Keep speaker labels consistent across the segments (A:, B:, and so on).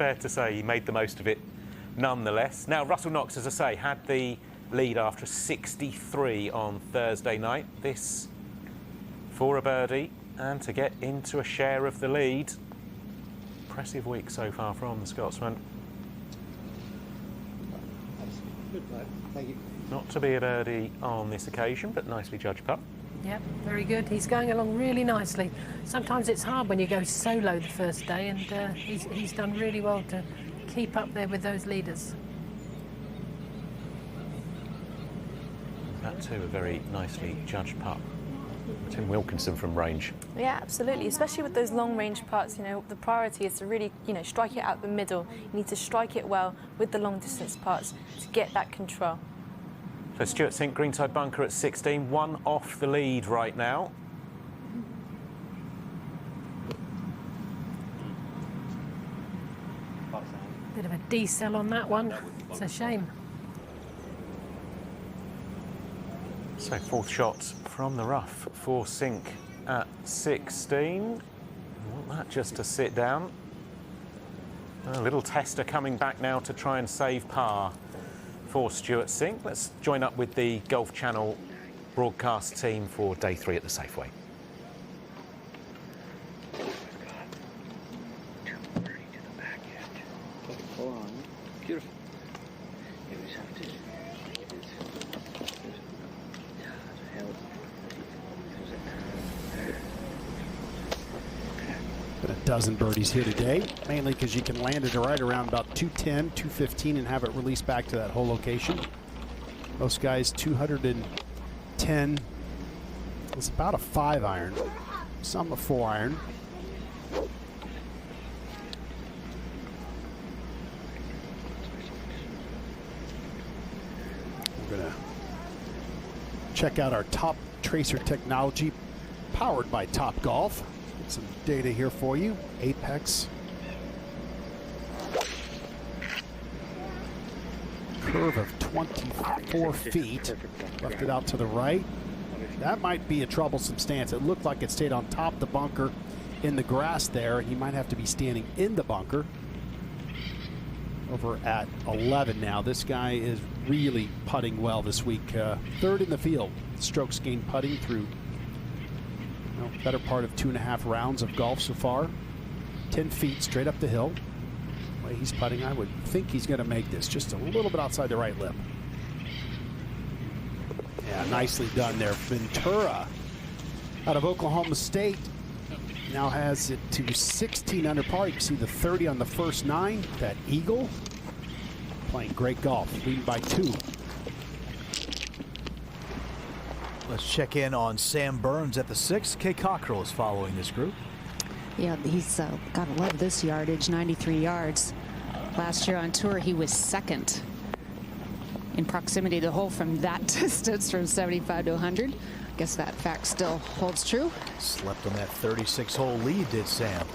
A: fair to say he made the most of it nonetheless. Now, Russell Knox, as I say, had the lead after 63 on Thursday night. This for a birdie and to get into a share of the lead. Impressive week so far from the Scotsman.
B: Good play. Thank you.
A: Not to be a birdie on this occasion, but nicely judged putt.
C: Yep, very good. He's going along really nicely. Sometimes it's hard when you go solo the first day, and he's done really well to keep up there with those leaders.
A: That too, a very nicely judged putt. Tim Wilkinson from range.
D: Yeah, absolutely. Especially with those long range putts, you know, the priority is to really, you know, strike it out the middle. You need to strike it well with the long distance putts to get that control.
A: So Stuart Sink, greenside bunker at 16, one off the lead right now.
C: Bit of a decel on that one. It's a shame.
A: So fourth shot from the rough for Sink at 16. Want that just to sit down. A little tester coming back now to try and save par for Stuart Sink. Let's join up with the Golf Channel broadcast team for day 3 at the Safeway.
B: Beautiful.
E: Been a dozen birdies here today, mainly because you can land it right around about 210, 215 and have it released back to that whole location. Most guys 210. It's about a 5-iron, some a 4-iron. We're gonna check out our top tracer technology powered by Top Golf. Get some data here for you. Apex. Curve of 24 feet. Left it out to the right. That might be a troublesome stance. It looked like it stayed on top of the bunker in the grass there, and he might have to be standing in the bunker. Over at 11 now. This guy is really putting well this week. Third in the field. Strokes gained putting through better part of 2.5 rounds of golf so far. 10 feet straight up the hill. The way he's putting, I would think he's going to make this just a little bit outside the right lip. Yeah, nicely done there. Ventura out of Oklahoma State now has it to 16 under par. You can see the 30 on the first 9. That eagle playing great golf, leading by 2.
F: Let's check in on Sam Burns at the 6th. Kay Cockrell is following this group.
G: Yeah, he's got to love this yardage, 93 yards. Last year on tour, he was 2nd in proximity to the hole from that distance, from 75 to 100. I guess that fact still holds true.
F: Slept on that 36-hole lead, did Sam.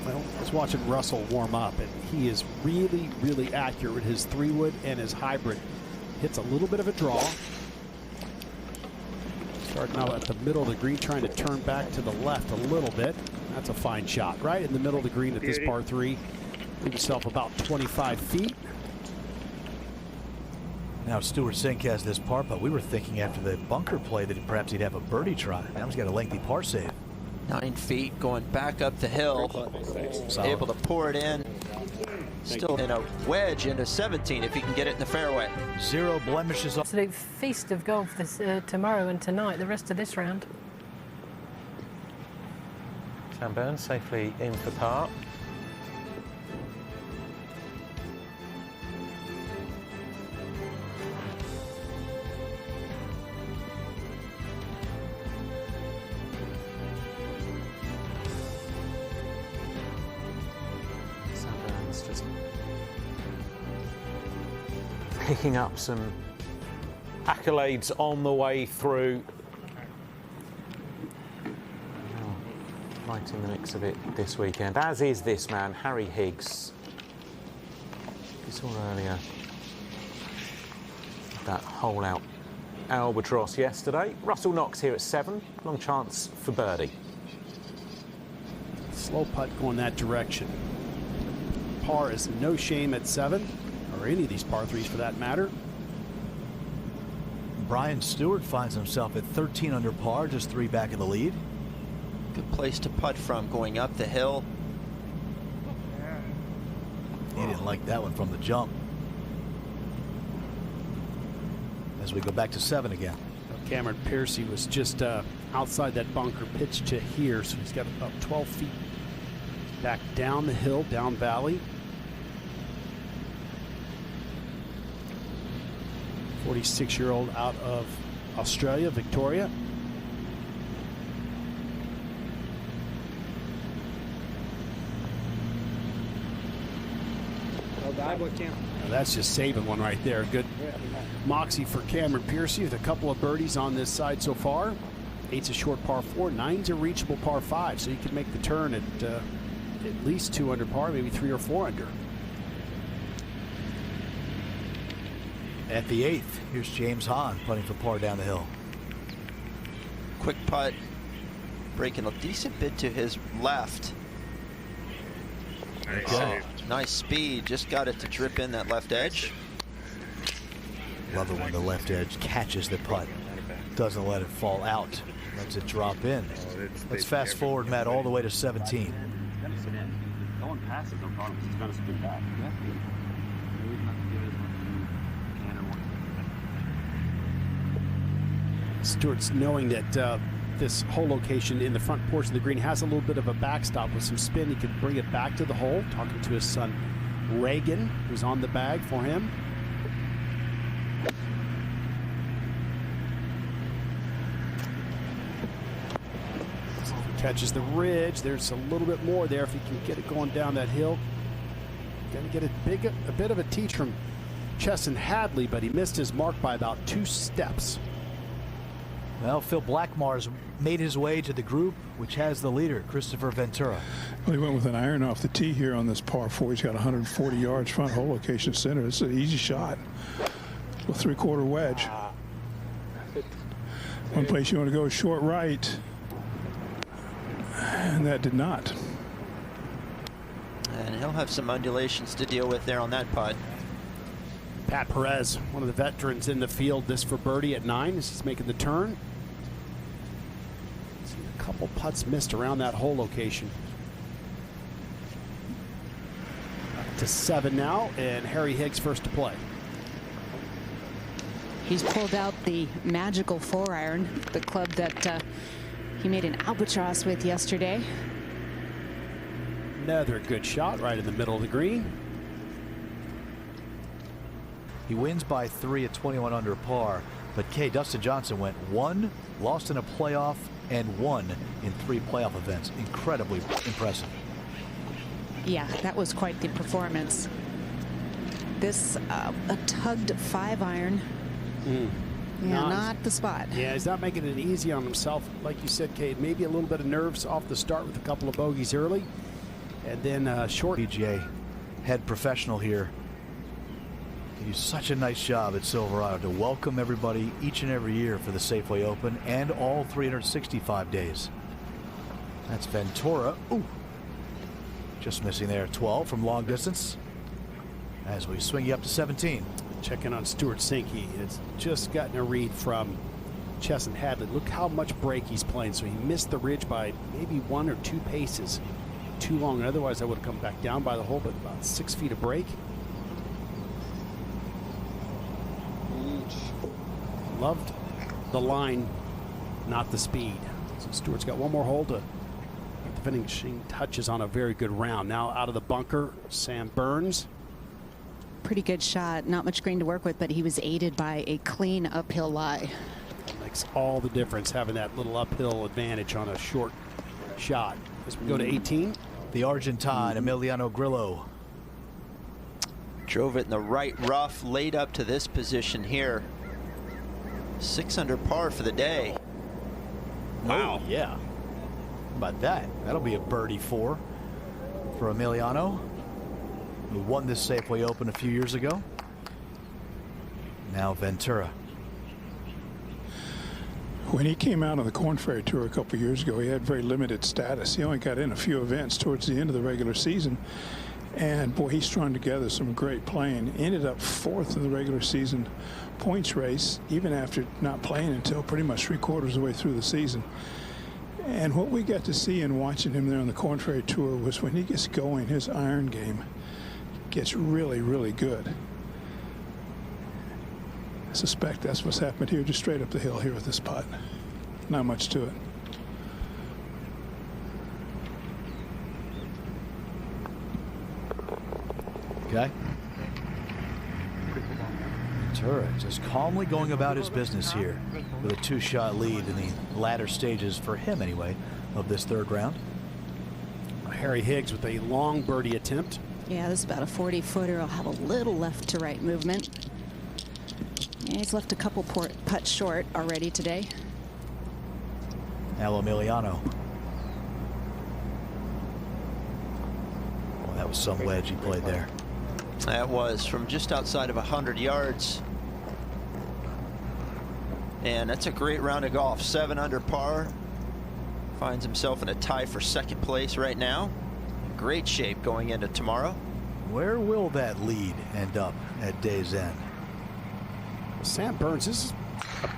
E: Well, I was watching Russell warm up, and he is really, really accurate with his 3-wood and his hybrid. Hits a little bit of a draw. Starting out at the middle of the green, trying to turn back to the left a little bit. That's a fine shot. Right in the middle of the green at this par 3. Leave himself about 25 feet.
F: Now Stuart Sink has this par, but we were thinking after the bunker play that perhaps he'd have a birdie try. Now he's got a lengthy par save.
H: 9 feet going back up the hill. Able to pour it in. Still in a wedge into 17 if he can get it in the fairway.
F: 0 blemishes.
C: Absolute feast of golf this tomorrow and tonight, the rest of this round.
A: Sam Burns safely in for par. Just picking up some accolades on the way through. Right in the mix of it this weekend, as is this man, Harry Higgs. You saw earlier that hole out albatross yesterday. Russell Knox here at 7, long chance for birdie.
E: Slow putt going that direction. par is no shame at 7, or any of these par 3s for that matter.
F: Brian Stewart finds himself at 13 under par, just 3 back in the lead.
H: Good place to putt from, going up the hill.
F: He didn't like that one from the jump. As we go back to 7 again.
E: Cameron Piercy was just outside that bunker, pitch to here, so he's got about 12 feet back down the hill, down valley. 46-year-old out of Australia, Victoria. That's just saving one right there. Good moxie for Cameron Piercy with a couple of birdies on this side so far. 8's a short par 4, 9's a reachable par 5, so you can make the turn at least 2 under par, maybe 3 or 4 under.
F: At the 8th, here's James Hahn putting for par down the hill.
H: Quick putt, breaking a decent bit to his left. Oh, nice speed, just got it to drip in that left edge.
F: Love it when the left edge catches the putt, doesn't let it fall out, lets it drop in. Let's fast forward, Matt, all the way to 17.
I: Going past it, no problem. It's going to spin back.
E: Stewart's knowing that this hole location in the front portion of the green has a little bit of a backstop with some spin. He can bring it back to the hole. Talking to his son Reagan, who's on the bag for him. So if he catches the ridge, there's a little bit more there if he can get it going down that hill. Going to get a bit of a teach from Chesson Hadley, but he missed his mark by about 2 steps.
F: Well, Phil Blackmar's made his way to the group, which has the leader, Kristoffer Ventura.
J: Well, he went with an iron off the tee here on this par 4. He's got 140 yards front hole location center. It's an easy shot. A 3/4 wedge. One place you want to go is short right. And that did not.
H: And he'll have some undulations to deal with there on that putt.
E: Pat Perez, one of the veterans in the field, this for birdie at 9 as he's making the turn. See a couple putts missed around that hole location. Up to 7 now, and Harry Higgs first to play.
G: He's pulled out the magical 4-iron, the club that he made an albatross with yesterday.
E: Another good shot right in the middle of the green.
F: He wins by 3 at 21 under par, but Dustin Johnson went 1, lost in a playoff, and 1 in 3 playoff events. Incredibly impressive.
G: Yeah, that was quite the performance. This a tugged 5-iron. Yeah, not the spot.
E: Yeah, he's not making it easy on himself. Like you said, Kate, maybe a little bit of nerves off the start with a couple of bogeys early, and then short.
F: PGA head professional here. You do such a nice job at Silverado to welcome everybody each and every year for the Safeway Open and all 365 days. That's Ventura. Ooh. Just missing there at 12 from long distance. As we swing you up to 17.
E: Checking on Stuart Sink. He has just gotten a read from Chesson Hadley. Look how much break he's playing. So he missed the ridge by maybe 1 or 2 paces too long. Otherwise, I would have come back down by the hole, but about 6 feet of break. Loved the line, not the speed. So Stewart's got one more hole to get the finishing touches on a very good round. Now out of the bunker, Sam Burns.
G: Pretty good shot. Not much green to work with, but he was aided by a clean uphill lie.
E: Makes all the difference having that little uphill advantage on a short shot. As we go to 18.
F: The Argentine, Emiliano Grillo.
H: Drove it in the right rough, laid up to this position here. 6 under par for the day.
F: Wow. Oh, yeah. How about that? That'll be a birdie 4 for Emiliano, who won this Safeway Open a few years ago. Now Ventura.
J: When he came out on the Corn Ferry Tour a couple years ago, he had very limited status. He only got in a few events towards the end of the regular season. And boy, he strung together some great playing. Ended up 4th in the regular season points race, even after not playing until pretty much 3/4 of the way through the season. And what we got to see in watching him there on the Corn Ferry Tour was when he gets going, his iron game gets really, really good. I suspect that's what's happened here, just straight up the hill here with this putt. Not much to it.
F: Okay. Ventura just calmly going about his business here with a 2-shot lead in the latter stages, for him anyway, of this 3rd round.
E: Harry Higgs with a long birdie attempt.
G: Yeah, this is about a 40-footer. He'll have a little left to right movement. Yeah, he's left a couple putts short already today.
F: Al Emiliano. Well, that was some wedge he played there.
H: That was from just outside of 100 yards. And that's a great round of golf. 7 under par. Finds himself in a tie for 2nd place right now. Great shape going into tomorrow.
F: Where will that lead end up at day's end?
E: Sam Burns, this is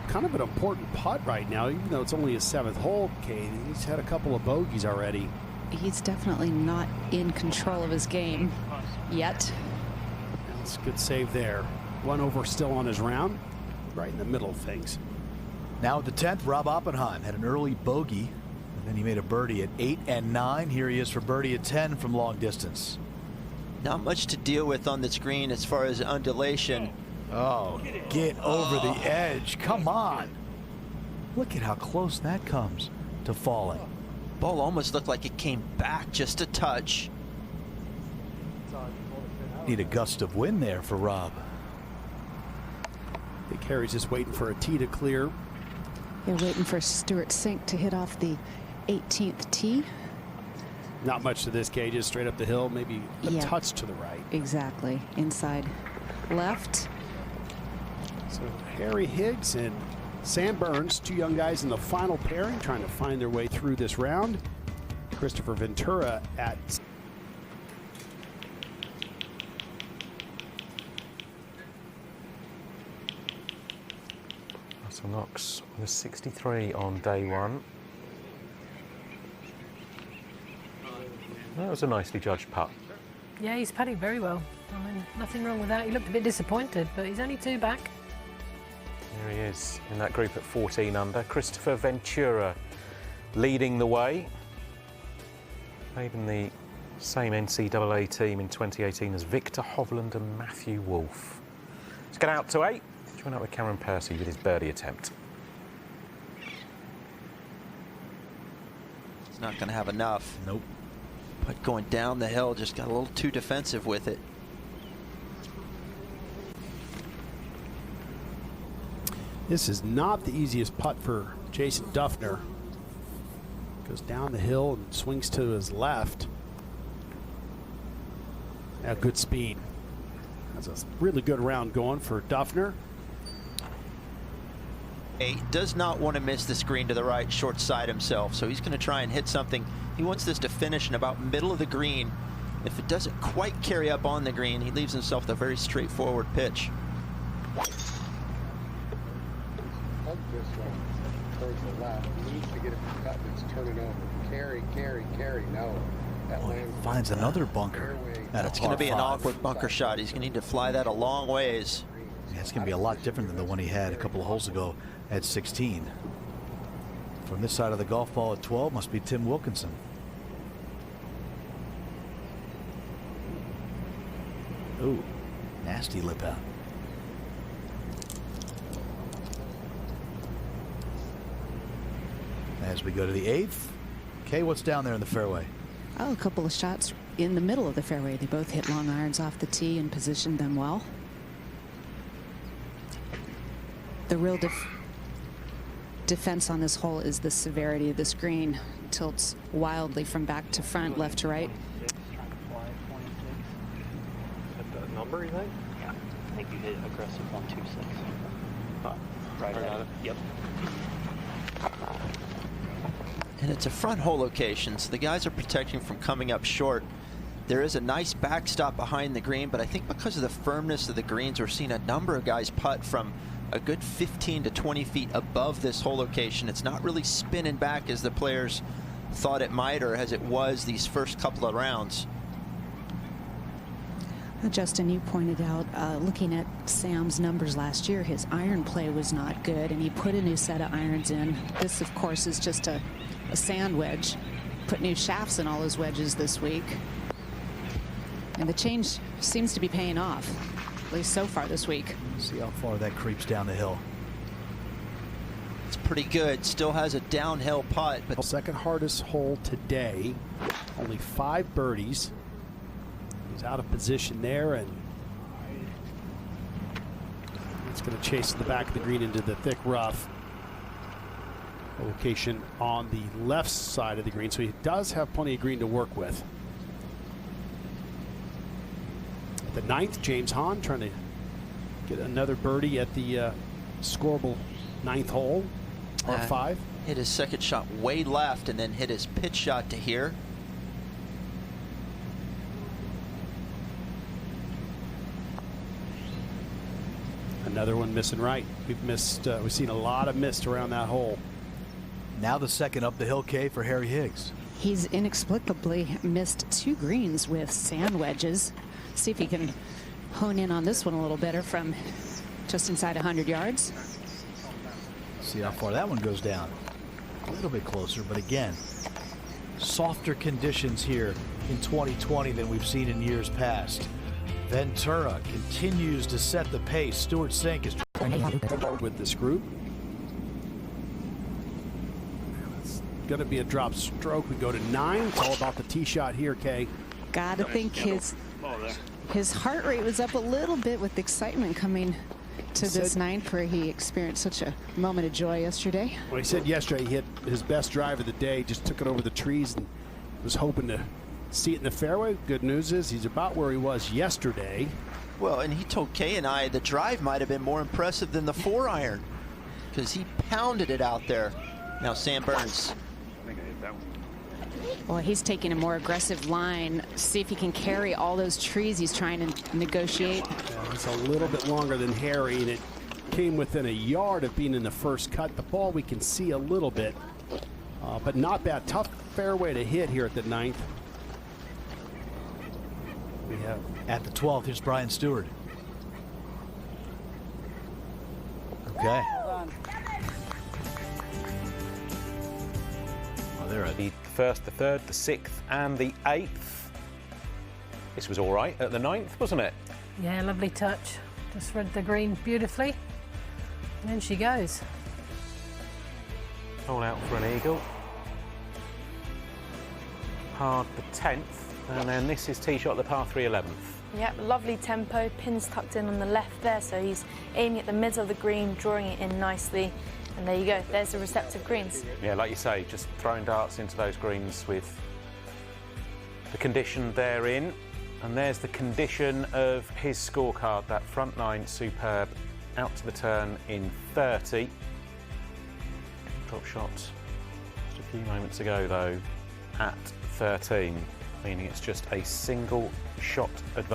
E: kind of an important putt right now, even though it's only his 7th hole. Okay, he's had a couple of bogeys already.
G: He's definitely not in control of his game yet.
E: That's a good save there. 1 over still on his round, right in the middle of things.
F: Now at the 10th, Rob Oppenheim had an early bogey, and then he made a birdie at 8 and 9. Here he is for birdie at 10 from long distance.
H: Not much to deal with on this green as far as undulation.
F: Oh, get over the edge. Come on. Look at how close that comes to falling.
H: Ball almost looked like it came back just a touch.
F: Need a gust of wind there for Rob.
E: I think Harry's just waiting for a tee to clear.
G: They're waiting for Stuart Sink to hit off the 18th tee.
E: Not much to this, Kay, just straight up the hill, maybe a touch to the right.
G: Exactly. Inside left.
E: So Harry Higgs and Sam Burns, 2 young guys in the final pairing, trying to find their way through this round. Kristoffer Ventura at
A: Russell Knox with a 63 on day 1. That was a nicely judged putt.
C: Yeah, he's putting very well. I mean, nothing wrong with that. He looked a bit disappointed, but he's only 2 back.
A: Here he is in that group at 14 under. Kristoffer Ventura leading the way. Played in the same NCAA team in 2018 as Victor Hovland and Matthew Wolff. Let's get out to 8. Join up with Cameron Percy with his birdie attempt.
H: He's not going to have enough.
F: Nope.
H: But going down the hill, just got a little too defensive with it.
E: This is not the easiest putt for Jason Duffner. Goes down the hill and swings to his left. Now good speed. That's a really good round going for Duffner.
H: He does not want to miss this green to the right, short side himself. So he's going to try and hit something. He wants this to finish in about middle of the green. If it doesn't quite carry up on the green, he leaves himself a very straightforward pitch.
B: Towards the left. He needs to get it cut. It's turning over. Carry, carry, carry. No. That lands.
F: Finds another bunker.
H: That's going to be an awkward bunker shot. He's going to need to fly that a long ways.
F: Yeah, it's going to be a lot different than the one he had a couple of holes ago at 16. From this side of the golf ball at 12 must be Tim Wilkinson. Ooh, nasty lip out. As we go to the 8th. Kay, what's down there in the fairway?
G: Oh, a couple of shots in the middle of the fairway. They both hit long irons off the tee and positioned them well. The real defense on this hole is the severity of this green. Tilts wildly from back to front, left to right.
I: Is that the number, you think?
K: Yeah, I think you hit aggressive on 2-6. Right at it. Yep.
H: And it's a front hole location, so the guys are protecting from coming up short. There is a nice backstop behind the green, but I think because of the firmness of the greens, we're seeing a number of guys putt from a good 15 to 20 feet above this hole location. It's not really spinning back as the players thought it might, or as it was these first couple of rounds.
G: Justin, you pointed out, looking at Sam's numbers last year, his iron play was not good, and he put a new set of irons in. This, of course, is just a sand wedge. Put new shafts in all his wedges this week. And the change seems to be paying off, at least so far this week.
F: See how far that creeps down the hill.
H: It's pretty good. Still has a downhill putt, but
E: second hardest hole today. Only 5 birdies. He's out of position there, and it's going to chase the back of the green into the thick rough. A location on the left side of the green, so he does have plenty of green to work with. At the 9th, James Hahn trying to get another birdie at the scoreable 9th hole, par 5.
H: Hit his second shot way left and then hit his pitch shot to here.
E: Another one missing right. We've seen a lot of mist around that hole.
F: Now the second up the hill, Kay, for Harry Higgs.
G: He's inexplicably missed 2 greens with sand wedges. See if he can hone in on this one a little better from just inside 100 yards.
F: See how far that one goes down. A little bit closer, but again, softer conditions here in 2020 than we've seen in years past. Ventura continues to set the pace. Stewart Cink is
E: with this group. It's going to be a drop stroke. We go to 9. It's all about the tee shot here, Kay.
G: Gotta think his heart rate was up a little bit with excitement coming to this 9th, where he experienced such a moment of joy yesterday.
E: Well, he said yesterday he hit his best drive of the day, just took it over the trees and was hoping to see it in the fairway. Good news is he's about where he was yesterday.
H: Well, and he told Kay and I the drive might have been more impressive than the 4-iron because he pounded it out there. Now Sam Burns.
I: I think I hit that one.
G: Well, he's taking a more aggressive line. See if he can carry all those trees he's trying to negotiate.
E: Yeah, it's a little bit longer than Harry, and it came within a yard of being in the first cut. The ball we can see a little bit, but not bad. Tough fairway to hit here at the 9th. We have
F: at the 12th. Here's Brian Stewart. Okay.
A: Well, there are the 1st, the 3rd, the 6th, and the 8th. This was all right at the 9th, wasn't it?
C: Yeah, lovely touch. Just read the green beautifully. And then she goes.
A: All out for an eagle. Hard the 10th, and then this is tee shot the par 3 11th.
D: Yep, lovely tempo. Pins tucked in on the left there, so he's aiming at the middle of the green, drawing it in nicely. And there you go. There's the receptive greens.
A: Yeah, like you say, just throwing darts into those greens with the condition they're in. And there's the condition of his scorecard. That front 9, superb. Out to the turn in 30. Drop shot just a few moments ago, though, at 13, meaning it's just a single shot advantage.